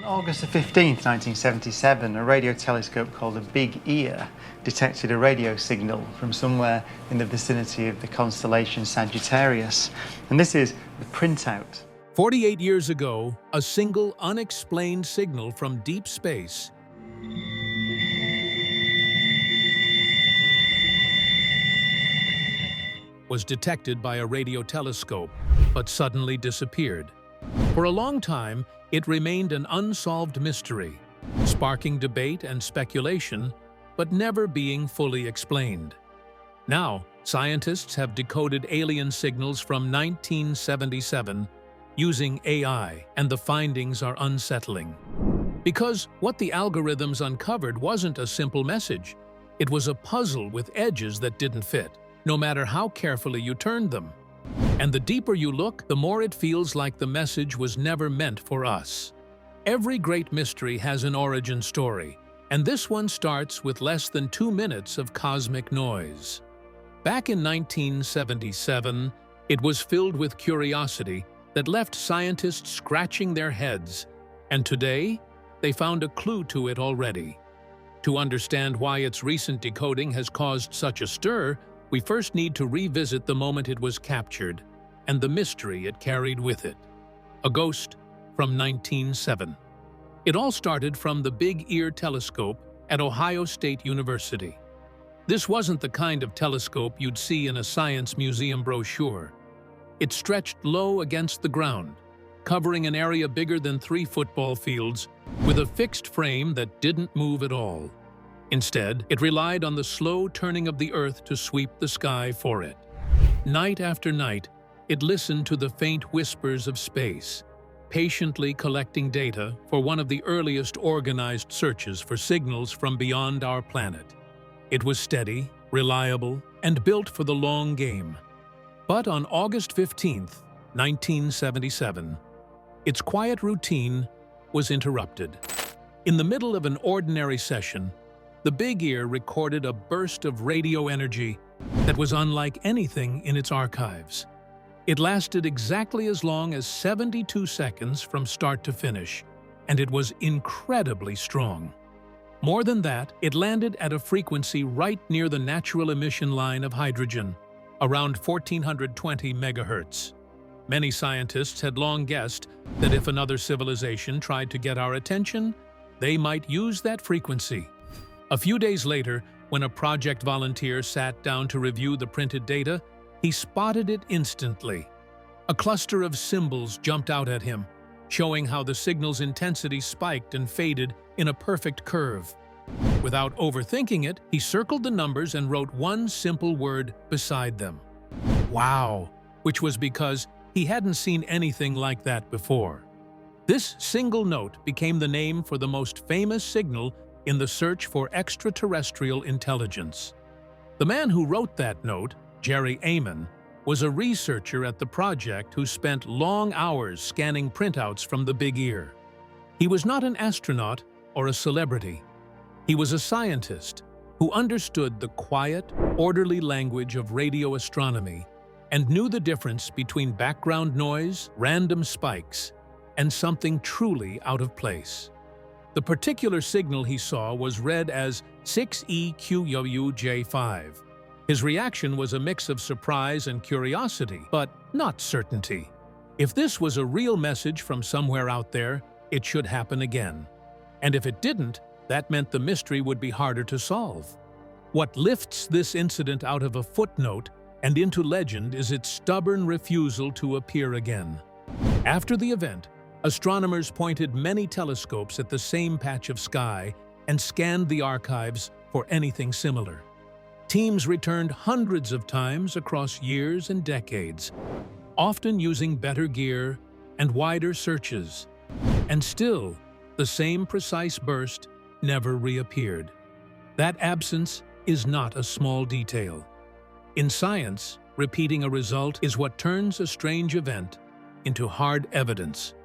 August the 15th, 1977, a radio telescope called a Big Ear detected a radio signal from somewhere in the vicinity of the constellation Sagittarius. And this is the printout. 48 years ago, a single unexplained signal from deep space was detected by a radio telescope, but suddenly disappeared. For a long time, it remained an unsolved mystery, sparking debate and speculation, but never being fully explained. Now, scientists have decoded alien signals from 1977 using AI, and the findings are unsettling. Because what the algorithms uncovered wasn't a simple message. It was a puzzle with edges that didn't fit, no matter how carefully you turned them. And the deeper you look, the more it feels like the message was never meant for us. Every great mystery has an origin story, and this one starts with less than 2 minutes of cosmic noise. Back in 1977, it was filled with curiosity that left scientists scratching their heads, and today, they found a clue to it already. To understand why its recent decoding has caused such a stir, we first need to revisit the moment it was captured and the mystery it carried with it. A ghost from 1907. It all started from the Big Ear telescope at Ohio State University. This wasn't the kind of telescope you'd see in a science museum brochure. It stretched low against the ground, covering an area bigger than 3 football fields, with a fixed frame that didn't move at all. Instead, it relied on the slow turning of the Earth to sweep the sky for it. Night after night, it listened to the faint whispers of space, patiently collecting data for one of the earliest organized searches for signals from beyond our planet. It was steady, reliable, and built for the long game. But on August 15, 1977, its quiet routine was interrupted. In the middle of an ordinary session, the Big Ear recorded a burst of radio energy that was unlike anything in its archives. It lasted exactly as long as 72 seconds from start to finish, and it was incredibly strong. More than that, it landed at a frequency right near the natural emission line of hydrogen, around 1420 megahertz. Many scientists had long guessed that if another civilization tried to get our attention, they might use that frequency. A few days later, when a project volunteer sat down to review the printed data, he spotted it instantly. A cluster of symbols jumped out at him, showing how the signal's intensity spiked and faded in a perfect curve. Without overthinking it, he circled the numbers and wrote one simple word beside them: "Wow," which was because he hadn't seen anything like that before. This single note became the name for the most famous signal in the search for extraterrestrial intelligence. The man who wrote that note, Jerry Amon, was a researcher at the project who spent long hours scanning printouts from the Big Ear. He was not an astronaut or a celebrity. He was a scientist who understood the quiet, orderly language of radio astronomy and knew the difference between background noise, random spikes, and something truly out of place. The particular signal he saw was read as 6EQUJ5. His reaction was a mix of surprise and curiosity, but not certainty. If this was a real message from somewhere out there, it should happen again. And if it didn't, that meant the mystery would be harder to solve. What lifts this incident out of a footnote and into legend is its stubborn refusal to appear again. After the event, astronomers pointed many telescopes at the same patch of sky and scanned the archives for anything similar. Teams returned hundreds of times across years and decades, often using better gear and wider searches. And still, the same precise burst never reappeared. That absence is not a small detail. In science, repeating a result is what turns a strange event into hard evidence.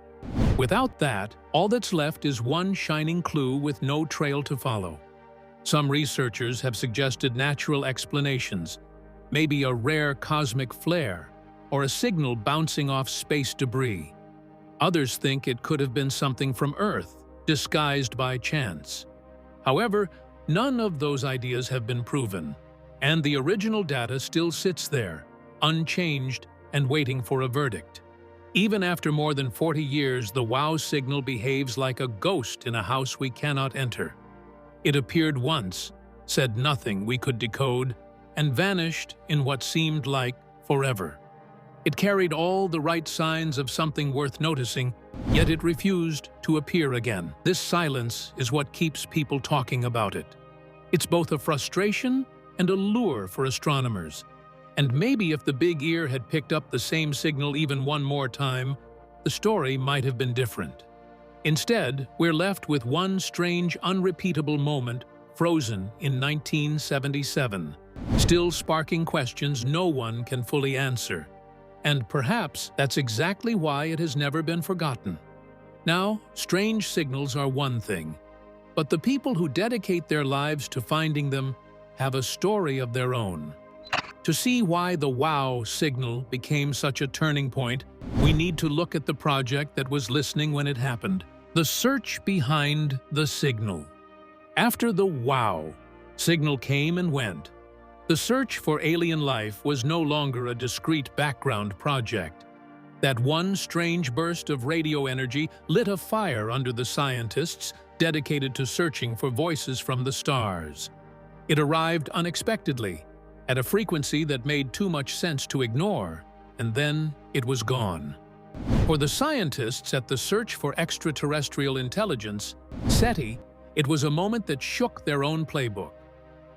Without that, all that's left is one shining clue with no trail to follow. Some researchers have suggested natural explanations, maybe a rare cosmic flare or a signal bouncing off space debris. Others think it could have been something from Earth, disguised by chance. However, none of those ideas have been proven, and the original data still sits there, unchanged and waiting for a verdict. Even after more than 40 years, the WOW signal behaves like a ghost in a house we cannot enter. It appeared once, said nothing we could decode, and vanished in what seemed like forever. It carried all the right signs of something worth noticing, yet it refused to appear again. This silence is what keeps people talking about it. It's both a frustration and a lure for astronomers. And maybe if the big ear had picked up the same signal even one more time, the story might have been different. Instead, we're left with one strange, unrepeatable moment frozen in 1977, still sparking questions no one can fully answer. And perhaps that's exactly why it has never been forgotten. Now, strange signals are one thing, but the people who dedicate their lives to finding them have a story of their own. To see why the WOW signal became such a turning point, we need to look at the project that was listening when it happened. The search behind the signal. After the WOW signal came and went, the search for alien life was no longer a discrete background project. That one strange burst of radio energy lit a fire under the scientists dedicated to searching for voices from the stars. It arrived unexpectedly, at a frequency that made too much sense to ignore, and then it was gone. For the scientists at the Search for Extraterrestrial Intelligence, SETI, it was a moment that shook their own playbook.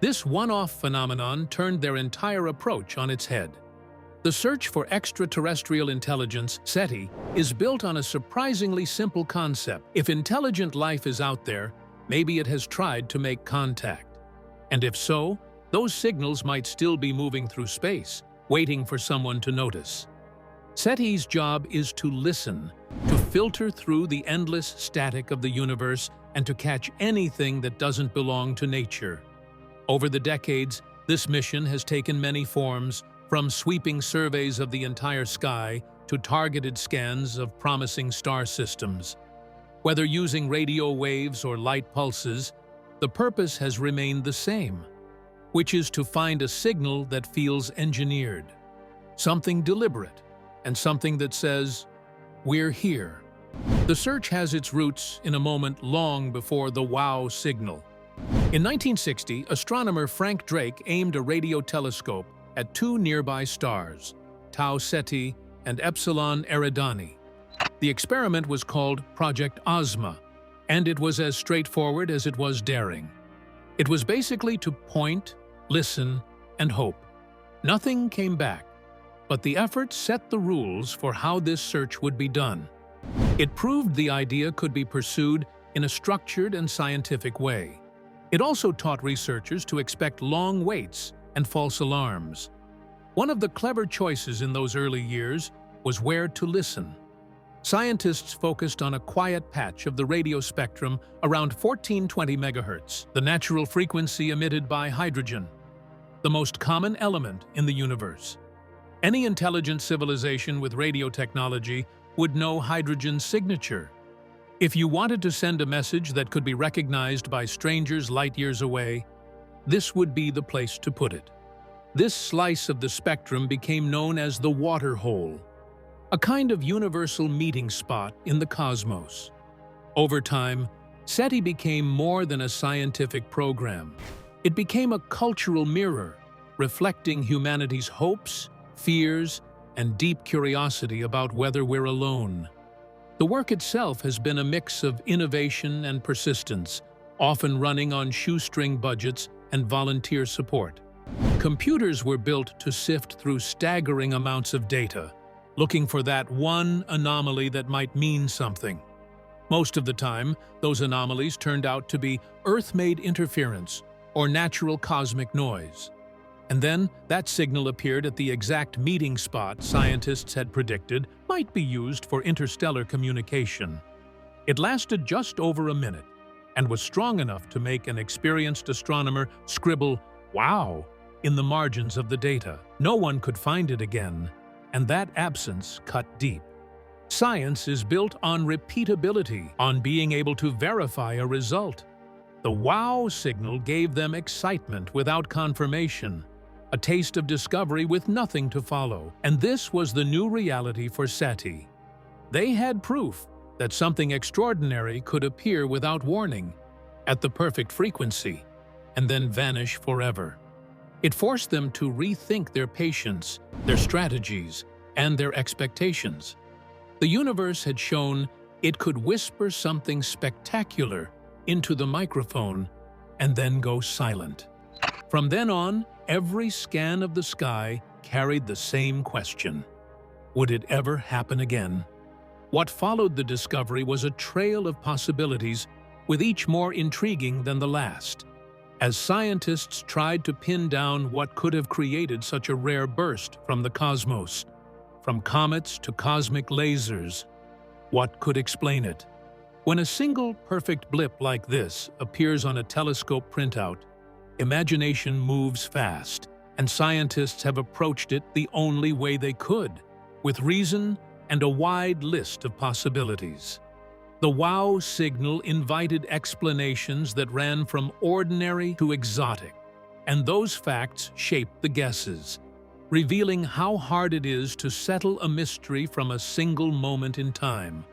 This one-off phenomenon turned their entire approach on its head. The Search for Extraterrestrial Intelligence, SETI, is built on a surprisingly simple concept. If intelligent life is out there, maybe it has tried to make contact. And if so, those signals might still be moving through space, waiting for someone to notice. SETI's job is to listen, to filter through the endless static of the universe and to catch anything that doesn't belong to nature. Over the decades, this mission has taken many forms, from sweeping surveys of the entire sky to targeted scans of promising star systems. Whether using radio waves or light pulses, the purpose has remained the same, which is to find a signal that feels engineered, something deliberate, and something that says, "We're here." The search has its roots in a moment long before the WOW signal. In 1960, astronomer Frank Drake aimed a radio telescope at two nearby stars, Tau Ceti and Epsilon Eridani. The experiment was called Project Ozma, and it was as straightforward as it was daring. It was basically to point, listen, and hope. Nothing came back, but the effort set the rules for how this search would be done. It proved the idea could be pursued in a structured and scientific way. It also taught researchers to expect long waits and false alarms. One of the clever choices in those early years was where to listen. Scientists focused on a quiet patch of the radio spectrum around 1420 MHz, the natural frequency emitted by hydrogen, the most common element in the universe. Any intelligent civilization with radio technology would know hydrogen's signature. If you wanted to send a message that could be recognized by strangers light years away, this would be the place to put it. This slice of the spectrum became known as the water hole, a kind of universal meeting spot in the cosmos. Over time, SETI became more than a scientific program. It became a cultural mirror, reflecting humanity's hopes, fears, and deep curiosity about whether we're alone. The work itself has been a mix of innovation and persistence, often running on shoestring budgets and volunteer support. Computers were built to sift through staggering amounts of data, looking for that one anomaly that might mean something. Most of the time, those anomalies turned out to be Earth-made interference or natural cosmic noise. And then, that signal appeared at the exact meeting spot scientists had predicted might be used for interstellar communication. It lasted just over a minute and was strong enough to make an experienced astronomer scribble "Wow" in the margins of the data. No one could find it again, and that absence cut deep. Science is built on repeatability, on being able to verify a result. The wow signal gave them excitement without confirmation, a taste of discovery with nothing to follow, and this was the new reality for SETI. They had proof that something extraordinary could appear without warning, at the perfect frequency, and then vanish forever. It forced them to rethink their patience, their strategies, and their expectations. The universe had shown it could whisper something spectacular into the microphone and then go silent. From then on, every scan of the sky carried the same question: would it ever happen again? What followed the discovery was a trail of possibilities, with each more intriguing than the last. As scientists tried to pin down what could have created such a rare burst from the cosmos, from comets to cosmic lasers, what could explain it? When a single perfect blip like this appears on a telescope printout, imagination moves fast, and scientists have approached it the only way they could, with reason and a wide list of possibilities. The wow signal invited explanations that ran from ordinary to exotic, and those facts shaped the guesses, revealing how hard it is to settle a mystery from a single moment in time.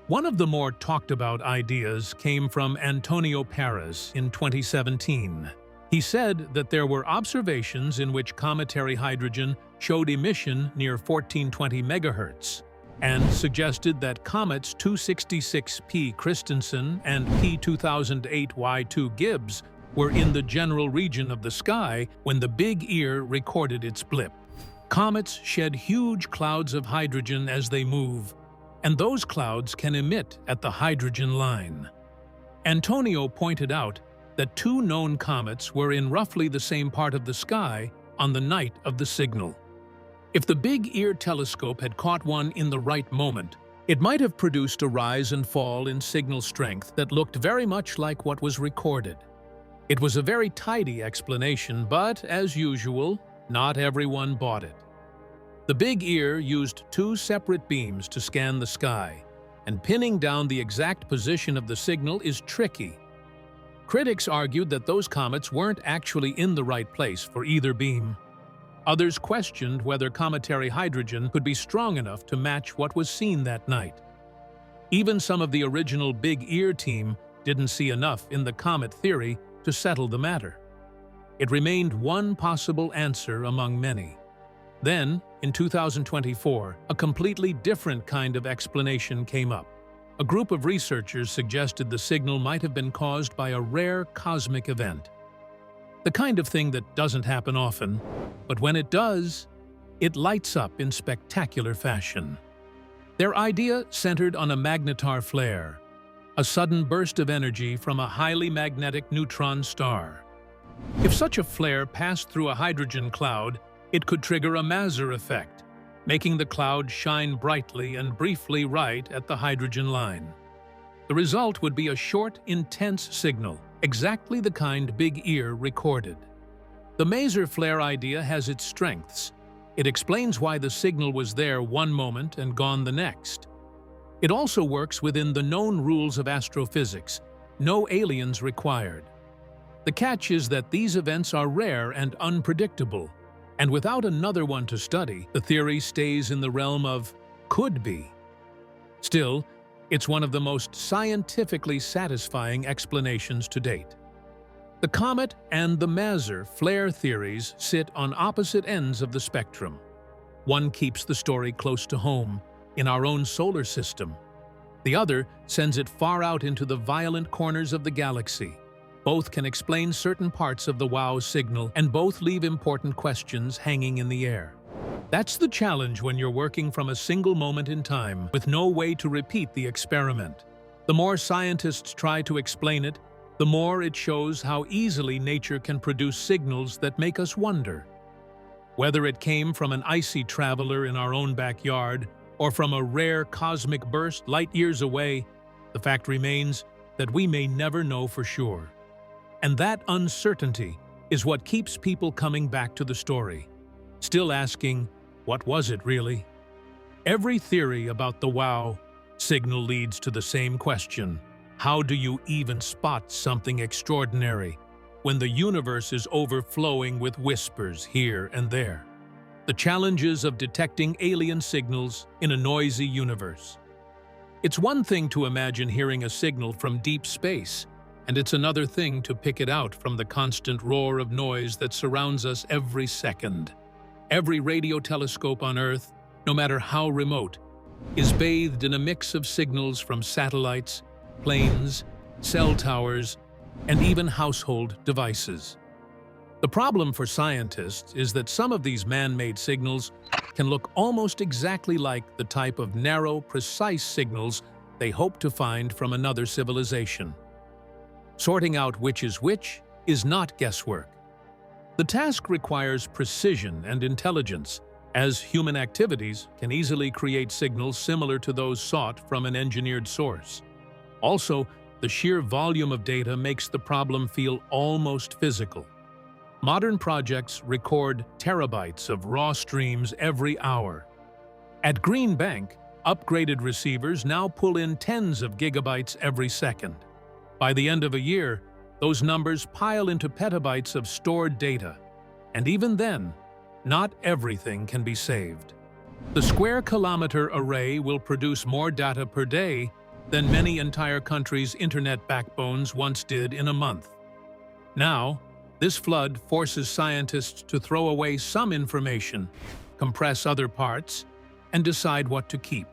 One of the more talked-about ideas came from Antonio Parras in 2017. He said that there were observations in which cometary hydrogen showed emission near 1420 MHz, and suggested that comets 266P Christensen and P2008Y2 Gibbs were in the general region of the sky when the Big Ear recorded its blip. Comets shed huge clouds of hydrogen as they move, and those clouds can emit at the hydrogen line. Antonio pointed out that two known comets were in roughly the same part of the sky on the night of the signal. If the Big Ear telescope had caught one in the right moment, it might have produced a rise and fall in signal strength that looked very much like what was recorded. It was a very tidy explanation, but, as usual, not everyone bought it. The Big Ear used two separate beams to scan the sky, and pinning down the exact position of the signal is tricky. Critics argued that those comets weren't actually in the right place for either beam. Others questioned whether cometary hydrogen could be strong enough to match what was seen that night. Even some of the original Big Ear team didn't see enough in the comet theory to settle the matter. It remained one possible answer among many. Then, in 2024, a completely different kind of explanation came up. A group of researchers suggested the signal might have been caused by a rare cosmic event. The kind of thing that doesn't happen often, but when it does, it lights up in spectacular fashion. Their idea centered on a magnetar flare, a sudden burst of energy from a highly magnetic neutron star. If such a flare passed through a hydrogen cloud, it could trigger a maser effect, making the cloud shine brightly and briefly right at the hydrogen line. The result would be a short, intense signal, exactly the kind Big Ear recorded. The maser flare idea has its strengths. It explains why the signal was there one moment and gone the next. It also works within the known rules of astrophysics, no aliens required. The catch is that these events are rare and unpredictable, and without another one to study, the theory stays in the realm of could be. Still, it's one of the most scientifically satisfying explanations to date. The comet and the maser flare theories sit on opposite ends of the spectrum. One keeps the story close to home, in our own solar system. The other sends it far out into the violent corners of the galaxy. Both can explain certain parts of the wow signal, and both leave important questions hanging in the air. That's the challenge when you're working from a single moment in time, with no way to repeat the experiment. The more scientists try to explain it, the more it shows how easily nature can produce signals that make us wonder. Whether it came from an icy traveler in our own backyard, or from a rare cosmic burst light years away, the fact remains that we may never know for sure. And that uncertainty is what keeps people coming back to the story, still asking, what was it really? Every theory about the wow signal leads to the same question. How do you even spot something extraordinary when the universe is overflowing with whispers here and there? The challenges of detecting alien signals in a noisy universe. It's one thing to imagine hearing a signal from deep space, and it's another thing to pick it out from the constant roar of noise that surrounds us every second. Every radio telescope on Earth, no matter how remote, is bathed in a mix of signals from satellites, planes, cell towers, and even household devices. The problem for scientists is that some of these man-made signals can look almost exactly like the type of narrow, precise signals they hope to find from another civilization. Sorting out which is not guesswork. The task requires precision and intelligence, as human activities can easily create signals similar to those sought from an engineered source. Also, the sheer volume of data makes the problem feel almost physical. Modern projects record terabytes of raw streams every hour. At Green Bank, upgraded receivers now pull in tens of gigabytes every second. By the end of a year, those numbers pile into petabytes of stored data. And even then, not everything can be saved. The square kilometer array will produce more data per day than many entire countries' internet backbones once did in a month. Now, this flood forces scientists to throw away some information, compress other parts, and decide what to keep.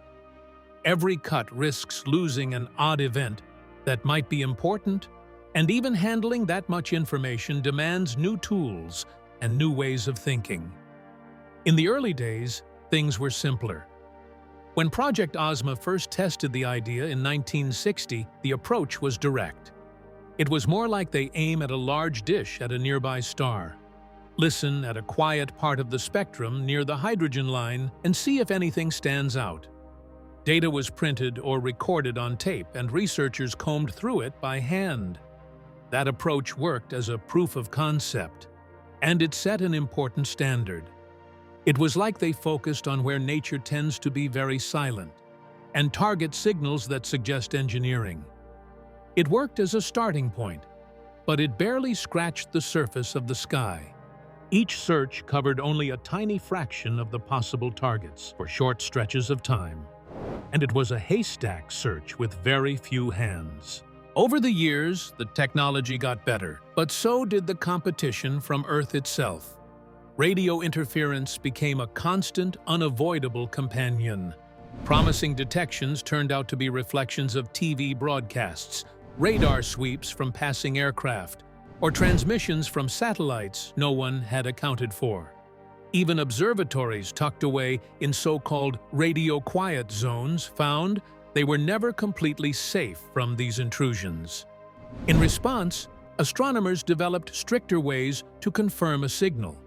Every cut risks losing an odd event that might be important, and even handling that much information demands new tools and new ways of thinking. In the early days, things were simpler. When Project Ozma first tested the idea in 1960, the approach was direct. It was more like they aim at a large dish at a nearby star, listen at a quiet part of the spectrum near the hydrogen line, and see if anything stands out. Data was printed or recorded on tape, and researchers combed through it by hand. That approach worked as a proof of concept, and it set an important standard. It was like they focused on where nature tends to be very silent, and target signals that suggest engineering. It worked as a starting point, but it barely scratched the surface of the sky. Each search covered only a tiny fraction of the possible targets for short stretches of time, and it was a haystack search with very few hands. Over the years, the technology got better, but so did the competition from Earth itself. Radio interference became a constant, unavoidable companion. Promising detections turned out to be reflections of TV broadcasts, radar sweeps from passing aircraft, or transmissions from satellites no one had accounted for. Even observatories tucked away in so-called radio quiet zones found they were never completely safe from these intrusions. In response, astronomers developed stricter ways to confirm a signal.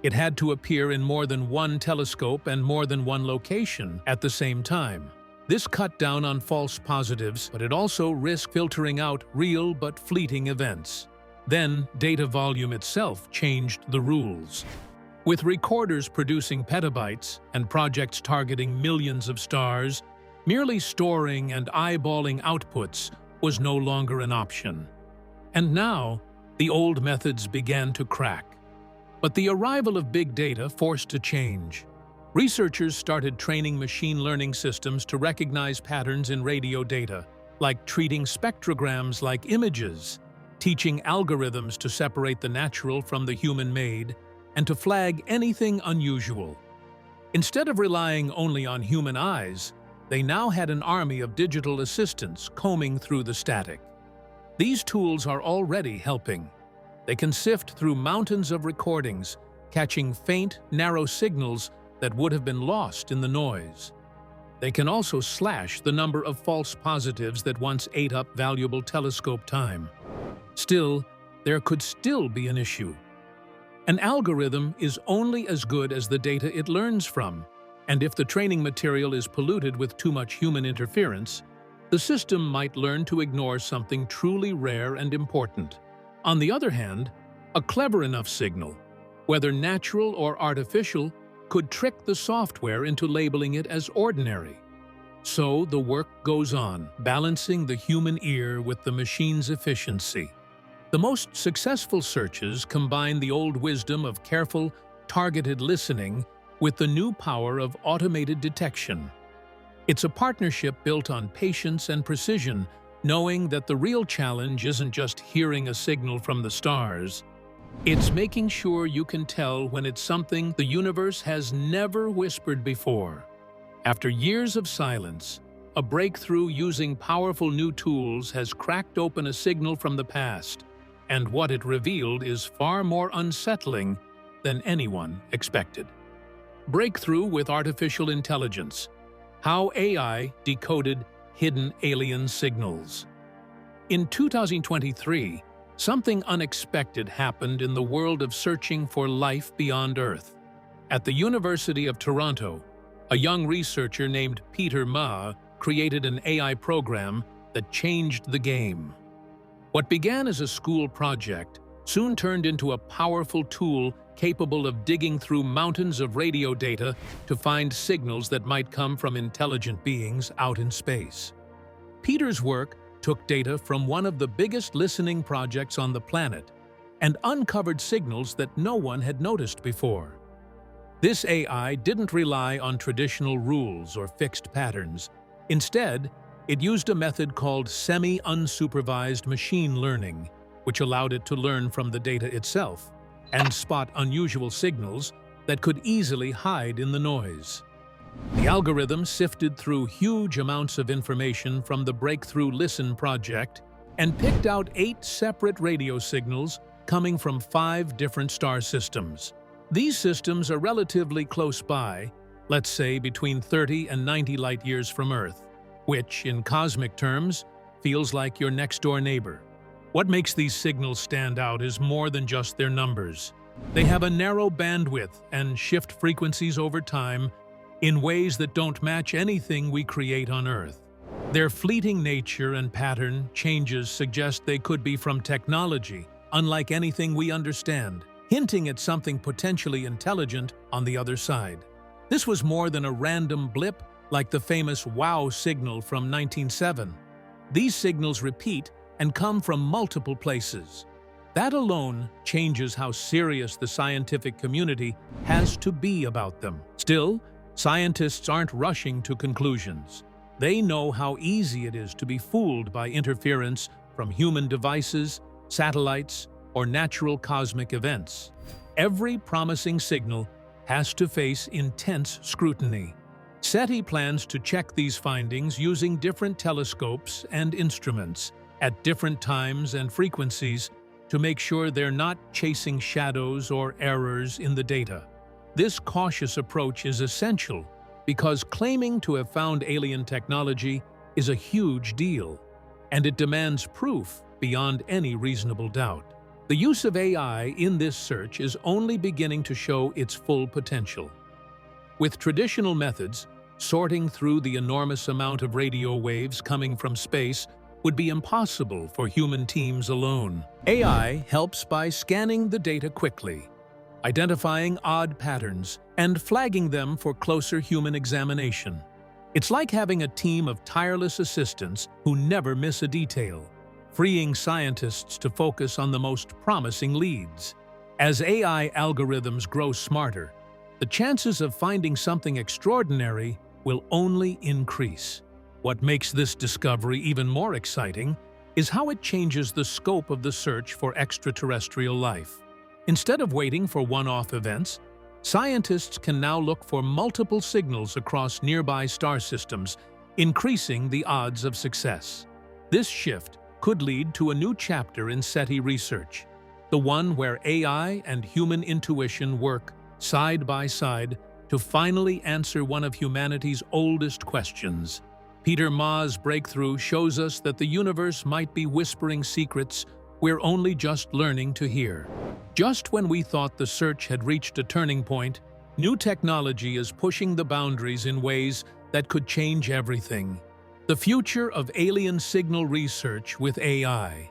It had to appear in more than one telescope and more than one location at the same time. This cut down on false positives, but it also risked filtering out real but fleeting events. Then, data volume itself changed the rules. With recorders producing petabytes and projects targeting millions of stars, merely storing and eyeballing outputs was no longer an option. And now, the old methods began to crack. But the arrival of big data forced a change. Researchers started training machine learning systems to recognize patterns in radio data, like treating spectrograms like images, teaching algorithms to separate the natural from the human-made, and to flag anything unusual. Instead of relying only on human eyes, they now had an army of digital assistants combing through the static. These tools are already helping. They can sift through mountains of recordings, catching faint, narrow signals that would have been lost in the noise. They can also slash the number of false positives that once ate up valuable telescope time. Still, there could still be an issue. An algorithm is only as good as the data it learns from, and if the training material is polluted with too much human interference, the system might learn to ignore something truly rare and important. On the other hand, a clever enough signal, whether natural or artificial, could trick the software into labeling it as ordinary. So the work goes on, balancing the human ear with the machine's efficiency. The most successful searches combine the old wisdom of careful, targeted listening with the new power of automated detection. It's a partnership built on patience and precision, knowing that the real challenge isn't just hearing a signal from the stars. It's making sure you can tell when it's something the universe has never whispered before. After years of silence, a breakthrough using powerful new tools has cracked open a signal from the past, and what it revealed is far more unsettling than anyone expected. Breakthrough with artificial intelligence. How AI decoded hidden alien signals. In 2023, something unexpected happened in the world of searching for life beyond Earth. At the University of Toronto, a young researcher named Peter Ma created an AI program that changed the game. What began as a school project soon turned into a powerful tool capable of digging through mountains of radio data to find signals that might come from intelligent beings out in space. Peter's work took data from one of the biggest listening projects on the planet and uncovered signals that no one had noticed before. This AI didn't rely on traditional rules or fixed patterns. Instead, it used a method called semi-unsupervised machine learning, which allowed it to learn from the data itself and spot unusual signals that could easily hide in the noise. The algorithm sifted through huge amounts of information from the Breakthrough Listen project and picked out 8 separate radio signals coming from 5 different star systems. These systems are relatively close by, let's say between 30 and 90 light-years from Earth, which, in cosmic terms, feels like your next-door neighbor. What makes these signals stand out is more than just their numbers. They have a narrow bandwidth and shift frequencies over time in ways that don't match anything we create on Earth. Their fleeting nature and pattern changes suggest they could be from technology, unlike anything we understand, hinting at something potentially intelligent on the other side. This was more than a random blip like the famous WOW signal from 1907. These signals repeat and come from multiple places. That alone changes how serious the scientific community has to be about them. Still, scientists aren't rushing to conclusions. They know how easy it is to be fooled by interference from human devices, satellites, or natural cosmic events. Every promising signal has to face intense scrutiny. SETI plans to check these findings using different telescopes and instruments at different times and frequencies to make sure they're not chasing shadows or errors in the data. This cautious approach is essential because claiming to have found alien technology is a huge deal, and it demands proof beyond any reasonable doubt. The use of AI in this search is only beginning to show its full potential. With traditional methods, sorting through the enormous amount of radio waves coming from space would be impossible for human teams alone. AI helps by scanning the data quickly, identifying odd patterns, and flagging them for closer human examination. It's like having a team of tireless assistants who never miss a detail, freeing scientists to focus on the most promising leads. As AI algorithms grow smarter, the chances of finding something extraordinary will only increase. What makes this discovery even more exciting is how it changes the scope of the search for extraterrestrial life. Instead of waiting for one-off events, scientists can now look for multiple signals across nearby star systems, increasing the odds of success. This shift could lead to a new chapter in SETI research, the one where AI and human intuition work side by side to finally answer one of humanity's oldest questions. Peter Ma's breakthrough shows us that the universe might be whispering secrets we're only just learning to hear. Just when we thought the search had reached a turning point, new technology is pushing the boundaries in ways that could change everything. The future of alien signal research with AI.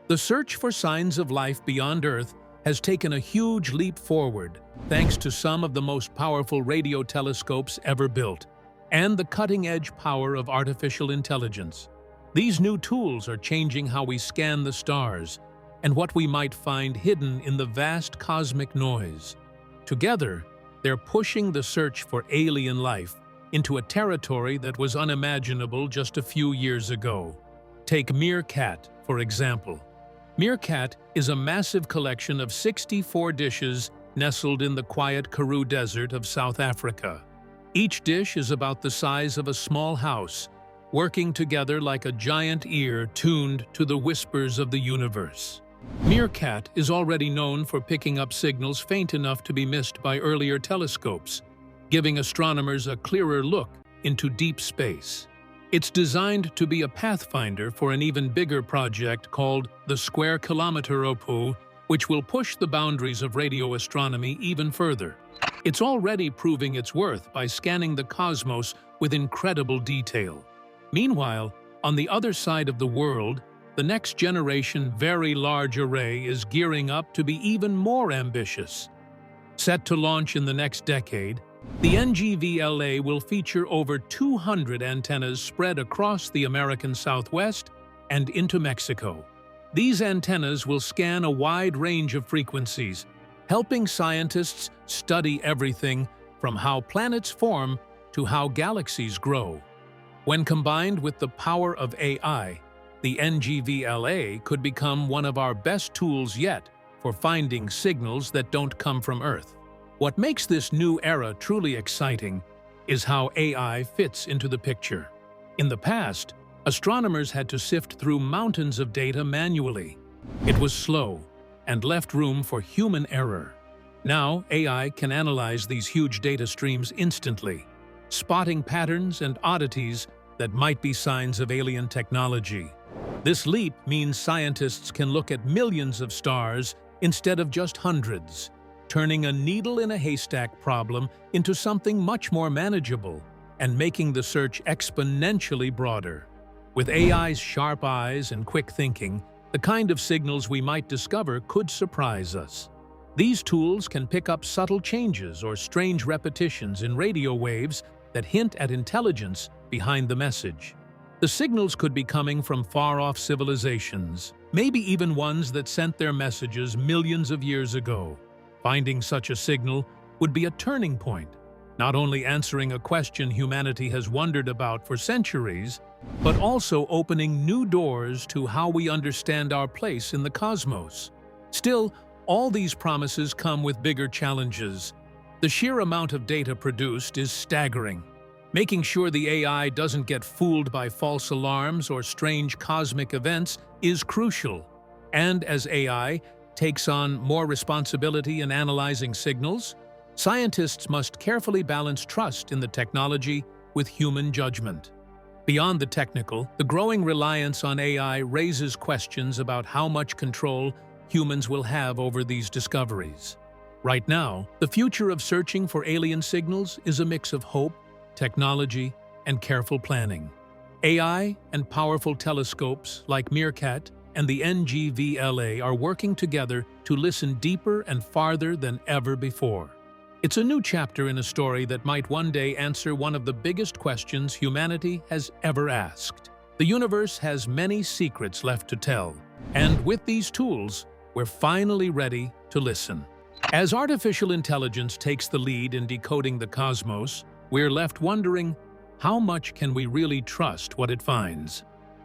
The search for signs of life beyond Earth has taken a huge leap forward thanks to some of the most powerful radio telescopes ever built and the cutting-edge power of artificial intelligence. These new tools are changing how we scan the stars and what we might find hidden in the vast cosmic noise. Together, they're pushing the search for alien life into a territory that was unimaginable just a few years ago. Take Mircat, for example. Mircat is a massive collection of 64 dishes nestled in the quiet Karoo Desert of South Africa. Each dish is about the size of a small house, working together like a giant ear tuned to the whispers of the universe. Mircat is already known for picking up signals faint enough to be missed by earlier telescopes, giving astronomers a clearer look into deep space. It's designed to be a pathfinder for an even bigger project called the Square Kilometre Opoo, which will push the boundaries of radio astronomy even further. It's already proving its worth by scanning the cosmos with incredible detail. Meanwhile, on the other side of the world, the next generation Very Large Array is gearing up to be even more ambitious. Set to launch in the next decade, the NGVLA will feature over 200 antennas spread across the American Southwest and into Mexico. These antennas will scan a wide range of frequencies, helping scientists study everything from how planets form to how galaxies grow. When combined with the power of AI, the NGVLA could become one of our best tools yet for finding signals that don't come from Earth. What makes this new era truly exciting is how AI fits into the picture. In the past, astronomers had to sift through mountains of data manually. It was slow and left room for human error. Now, AI can analyze these huge data streams instantly, spotting patterns and oddities that might be signs of alien technology. This leap means scientists can look at millions of stars instead of just hundreds, turning a needle in a haystack problem into something much more manageable and making the search exponentially broader. With AI's sharp eyes and quick thinking, the kind of signals we might discover could surprise us. These tools can pick up subtle changes or strange repetitions in radio waves that hint at intelligence behind the message. The signals could be coming from far-off civilizations, maybe even ones that sent their messages millions of years ago. Finding such a signal would be a turning point, not only answering a question humanity has wondered about for centuries, but also opening new doors to how we understand our place in the cosmos. Still, all these promises come with bigger challenges. The sheer amount of data produced is staggering. Making sure the AI doesn't get fooled by false alarms or strange cosmic events is crucial. And as AI takes on more responsibility in analyzing signals, scientists must carefully balance trust in the technology with human judgment. Beyond the technical, the growing reliance on AI raises questions about how much control humans will have over these discoveries. Right now, the future of searching for alien signals is a mix of hope, technology, and careful planning. AI and powerful telescopes like Mircat and the NGVLA are working together to listen deeper and farther than ever before. It's a new chapter in a story that might one day answer one of the biggest questions humanity has ever asked. The universe has many secrets left to tell, and with these tools, we're finally ready to listen. As artificial intelligence takes the lead in decoding the cosmos, we're left wondering, how much can we really trust what it finds?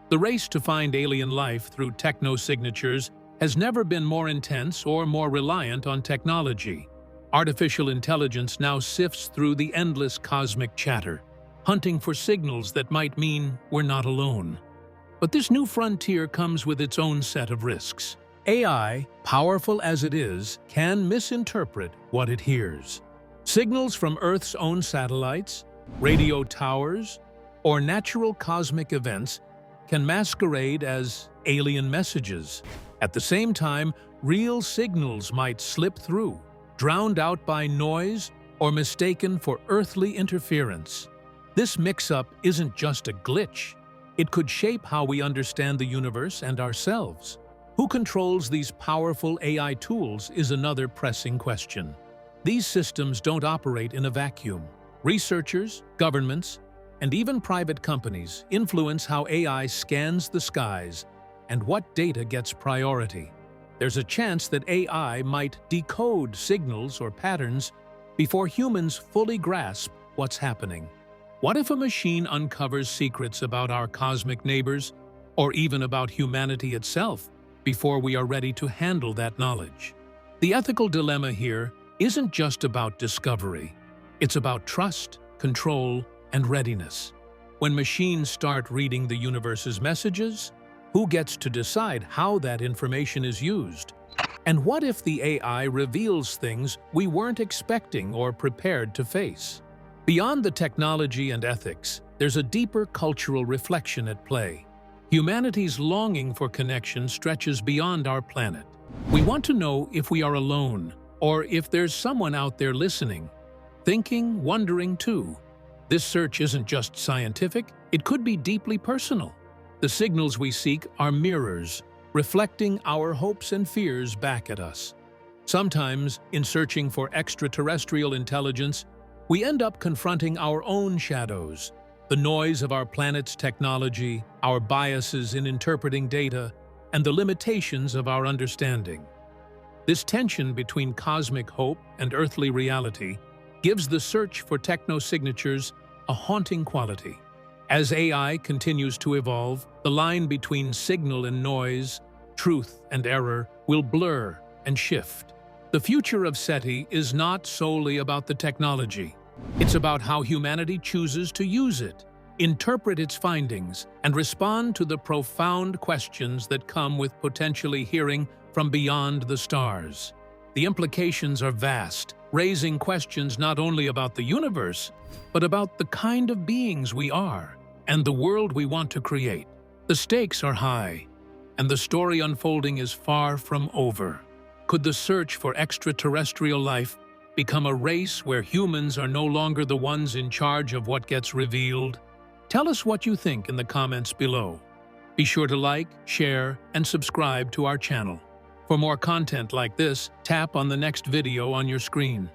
The race to find alien life through techno-signatures has never been more intense or more reliant on technology. Artificial intelligence now sifts through the endless cosmic chatter, hunting for signals that might mean we're not alone. But this new frontier comes with its own set of risks. AI, powerful as it is, can misinterpret what it hears. Signals from Earth's own satellites, radio towers, or natural cosmic events can masquerade as alien messages. At the same time, real signals might slip through, drowned out by noise or mistaken for earthly interference. This mix-up isn't just a glitch. It could shape how we understand the universe and ourselves. Who controls these powerful AI tools is another pressing question. These systems don't operate in a vacuum. Researchers, governments, and even private companies influence how AI scans the skies and what data gets priority. There's a chance that AI might decode signals or patterns before humans fully grasp what's happening. What if a machine uncovers secrets about our cosmic neighbors, or even about humanity itself, before we are ready to handle that knowledge? The ethical dilemma here isn't just about discovery. It's about trust, control, and readiness. When machines start reading the universe's messages, who gets to decide how that information is used? And what if the AI reveals things we weren't expecting or prepared to face? Beyond the technology and ethics, there's a deeper cultural reflection at play. Humanity's longing for connection stretches beyond our planet. We want to know if we are alone, or if there's someone out there listening, thinking, wondering too. This search isn't just scientific, it could be deeply personal. The signals we seek are mirrors, reflecting our hopes and fears back at us. Sometimes, in searching for extraterrestrial intelligence, we end up confronting our own shadows, the noise of our planet's technology, our biases in interpreting data, and the limitations of our understanding. This tension between cosmic hope and earthly reality gives the search for techno-signatures a haunting quality. As AI continues to evolve, the line between signal and noise, truth and error, will blur and shift. The future of SETI is not solely about the technology. It's about how humanity chooses to use it, interpret its findings, and respond to the profound questions that come with potentially hearing from beyond the stars. The implications are vast, raising questions not only about the universe, but about the kind of beings we are and the world we want to create. The stakes are high, and the story unfolding is far from over. Could the search for extraterrestrial life become a race where humans are no longer the ones in charge of what gets revealed? Tell us what you think in the comments below. Be sure to like, share, and subscribe to our channel. For more content like this, tap on the next video on your screen.